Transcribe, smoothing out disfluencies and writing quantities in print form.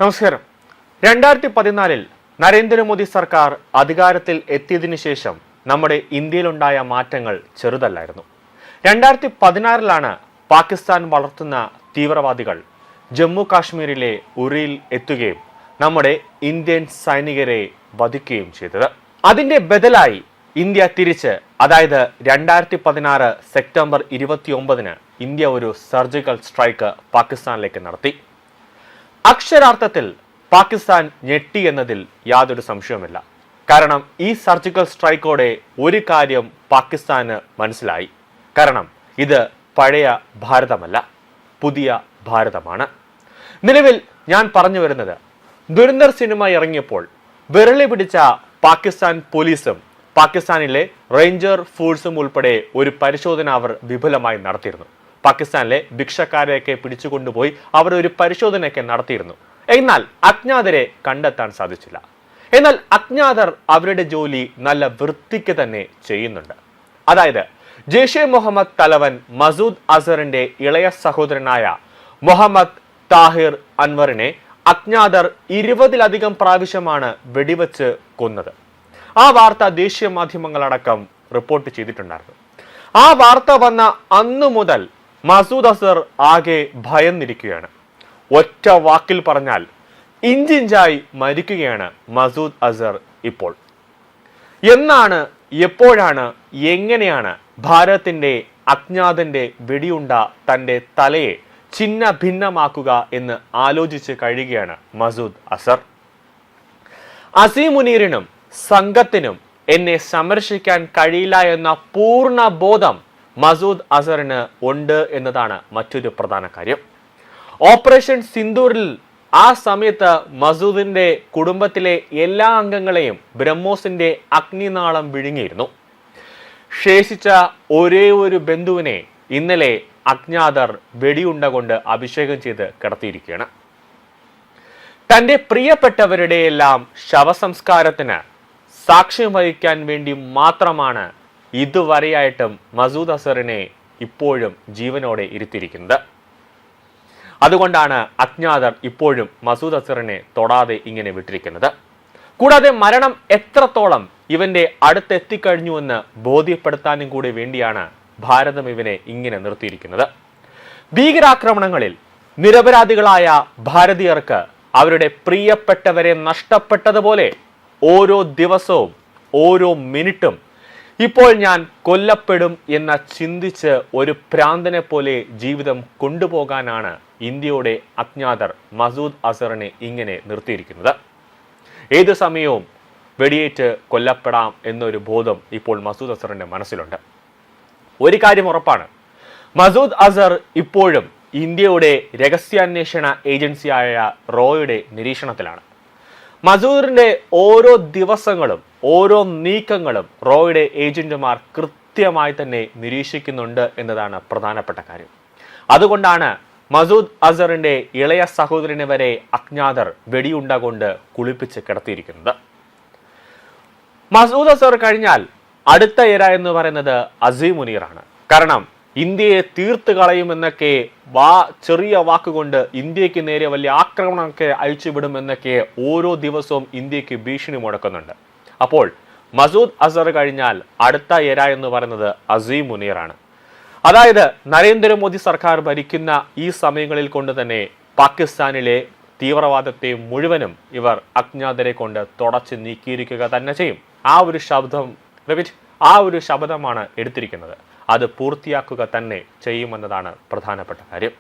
നമസ്കാരം. 2014 നരേന്ദ്രമോദി സർക്കാർ അധികാരത്തിൽ എത്തിയതിനു ശേഷം നമ്മുടെ ഇന്ത്യയിലുണ്ടായ മാറ്റങ്ങൾ ചെറുതല്ലായിരുന്നു. 2016 പാകിസ്ഥാൻ വളർത്തുന്ന തീവ്രവാദികൾ ജമ്മു കാശ്മീരിലെ ഉറിയിൽ എത്തുകയും നമ്മുടെ ഇന്ത്യൻ സൈനികരെ വധിക്കുകയും ചെയ്തത്. അതിന്റെ ബദലായി ഇന്ത്യ തിരിച്ച്, അതായത് 2016 സെപ്റ്റംബർ 29 ഇന്ത്യ ഒരു സർജിക്കൽ സ്ട്രൈക്ക് പാകിസ്ഥാനിലേക്ക് നടത്തി. അക്ഷരാർത്ഥത്തിൽ പാകിസ്ഥാൻ ഞെട്ടി എന്നതിൽ യാതൊരു സംശയവുമില്ല. കാരണം ഈ സർജിക്കൽ സ്ട്രൈക്കോടെ ഒരു കാര്യം പാകിസ്ഥാന് മനസ്സിലായി. കാരണം ഇത് പഴയ ഭാരതമല്ല, പുതിയ ഭാരതമാണ്. നിലവിൽ ഞാൻ പറഞ്ഞു വരുന്നത്, ദുരന്തർ സിനിമ ഇറങ്ങിയപ്പോൾ വിരളി പിടിച്ച പാകിസ്ഥാൻ പോലീസും പാകിസ്ഥാനിലെ റേഞ്ചർ ഫോഴ്സും ഉൾപ്പെടെ ഒരു പരിശോധന അവർ വിപുലമായി നടത്തിയിരുന്നു. പാകിസ്ഥാനിലെ ഭിക്ഷക്കാരെയൊക്കെ പിടിച്ചുകൊണ്ടുപോയി അവർ ഒരു പരിശോധനയൊക്കെ നടത്തിയിരുന്നു. എന്നാൽ അജ്ഞാതരെ കണ്ടെത്താൻ സാധിച്ചില്ല. എന്നാൽ അജ്ഞാതർ അവരുടെ ജോലി നല്ല വൃത്തിക്ക് തന്നെ ചെയ്യുന്നുണ്ട്. അതായത് ജെയ്ഷെ മുഹമ്മദ് തലവൻ മസൂദ് അസറിന്റെ ഇളയ സഹോദരനായ മുഹമ്മദ് താഹിർ അൻവറിനെ അജ്ഞാതർ 20-ലധികം പ്രാവശ്യമാണ് വെടിവെച്ച് കൊന്നത്. ആ വാർത്ത ദേശീയ മാധ്യമങ്ങളടക്കം റിപ്പോർട്ട് ചെയ്തിട്ടുണ്ടായിരുന്നു. ആ വാർത്ത വന്ന അന്നു മുതൽ മസൂദ് അസർ ആകെ ഭയന്നിരിക്കുകയാണ്. ഒറ്റ വാക്കിൽ പറഞ്ഞാൽ ഇഞ്ചിഞ്ചായി മരിക്കുകയാണ് മസൂദ് അസർ ഇപ്പോൾ. എന്നാണ്, എപ്പോഴാണ്, എങ്ങനെയാണ് ഭാരതത്തിന്റെ അജ്ഞാതന്റെ വെടിയുണ്ട തന്റെ തലയെ ചിന്ന ഭിന്നമാക്കുക എന്ന് ആലോചിച്ച് കഴിയുകയാണ് മസൂദ് അസർ. അസീം മുനീറിനും സംഘത്തിനും എന്നെ സംരക്ഷിക്കാൻ കഴിയില്ല എന്ന പൂർണ്ണ ബോധം മസൂദ് അസറിന് ഉണ്ട് എന്നതാണ് മറ്റൊരു പ്രധാന കാര്യം. ഓപ്പറേഷൻ സിന്ദൂറിൽ ആ സമയത്ത് മസൂദിന്റെ കുടുംബത്തിലെ എല്ലാ അംഗങ്ങളെയും ബ്രഹ്മോസിന്റെ അഗ്നിനാളം വിഴുങ്ങിയിരുന്നു. ശേഷിച്ച ഒരേ ഒരു ബന്ധുവിനെ ഇന്നലെ അജ്ഞാതർ വെടിയുണ്ട കൊണ്ട് അഭിഷേകം ചെയ്ത് കിടത്തിയിരിക്കുകയാണ്. തന്റെ പ്രിയപ്പെട്ടവരുടെ എല്ലാം ശവസംസ്കാരത്തിന് സാക്ഷ്യം വഹിക്കാൻ വേണ്ടി മാത്രമാണ് ഇതുവരെയായിട്ടും മസൂദ് അസറിനെ ഇപ്പോഴും ജീവനോടെ ഇരുത്തിയിരിക്കുന്നത്. അതുകൊണ്ടാണ് അജ്ഞാതർ ഇപ്പോഴും മസൂദ് അസറിനെ തൊടാതെ ഇങ്ങനെ വിട്ടിരിക്കുന്നത്. കൂടാതെ മരണം എത്രത്തോളം ഇവന്റെ അടുത്തെത്തിക്കഴിഞ്ഞുവെന്ന് ബോധ്യപ്പെടുത്താനും കൂടി വേണ്ടിയാണ് ഭാരതം ഇവനെ ഇങ്ങനെ നിർത്തിയിരിക്കുന്നത്. ഭീകരാക്രമണങ്ങളിൽ നിരപരാധികളായ ഭാരതീയർക്ക് അവരുടെ പ്രിയപ്പെട്ടവരെ നഷ്ടപ്പെട്ടതുപോലെ ഓരോ ദിവസവും ഓരോ മിനിറ്റും ഇപ്പോൾ ഞാൻ കൊല്ലപ്പെടും എന്ന ചിന്തിച്ച് ഒരു ഭ്രാന്തനെ പോലെ ജീവിതം കൊണ്ടുപോകാനാണ് ഇന്ത്യയുടെ അജ്ഞാതർ മസൂദ് അസറിനെ ഇങ്ങനെ നിർത്തിയിരിക്കുന്നത്. ഏതു സമയവും വെടിയേറ്റ് കൊല്ലപ്പെടാം എന്നൊരു ബോധം ഇപ്പോൾ മസൂദ് അസറിന്റെ മനസ്സിലുണ്ട്. ഒരു കാര്യം ഉറപ്പാണ്, മസൂദ് അസർ ഇപ്പോഴും ഇന്ത്യയുടെ രഹസ്യാന്വേഷണ ഏജൻസിയായ റോയുടെ നിരീക്ഷണത്തിലാണ്. മസൂദിന്റെ ഓരോ ദിവസങ്ങളും ഓരോ നീക്കങ്ങളും റോയുടെ ഏജന്റുമാർ കൃത്യമായി തന്നെ നിരീക്ഷിക്കുന്നുണ്ട് എന്നതാണ് പ്രധാനപ്പെട്ട കാര്യം. അതുകൊണ്ടാണ് മസൂദ് അസറിന്റെ ഇളയ സഹോദരനെ വരെ അജ്ഞാതർ വെടിയുണ്ട കൊണ്ട് കുളിപ്പിച്ച് കിടത്തിയിരിക്കുന്നത്. മസൂദ് അസർ കഴിഞ്ഞാൽ അടുത്ത ഇര എന്ന് പറയുന്നത് അസീം മുനീറാണ്. കാരണം ഇന്ത്യയെ തീർത്ത് കളയുമെന്നൊക്കെ ചെറിയ വാക്കുകൊണ്ട് ഇന്ത്യക്ക് നേരെ വലിയ ആക്രമണമൊക്കെ അയച്ചുവിടുമെന്നൊക്കെ ഓരോ ദിവസവും ഇന്ത്യക്ക് ഭീഷണി മുഴക്കുന്നുണ്ട്. അപ്പോൾ മസൂദ് അസർ കഴിഞ്ഞാൽ അടുത്ത ഇര എന്ന് പറയുന്നത് അസീം മുനീറാണ്. അതായത് നരേന്ദ്രമോദി സർക്കാർ ഭരിക്കുന്ന ഈ സമയങ്ങളിൽ കൊണ്ട് തന്നെ പാകിസ്ഥാനിലെ തീവ്രവാദത്തെ മുഴുവനും ഇവർ അജ്ഞാതരെ കൊണ്ട് തുടച്ച് നീക്കിയിരിക്കുക തന്നെ ചെയ്യും. ആ ഒരു ശബ്ദമാണ് എടുത്തിരിക്കുന്നത്. അത് പൂർത്തിയാക്കുക തന്നെ ചെയ്യുമെന്നതാണ് പ്രധാനപ്പെട്ട കാര്യം.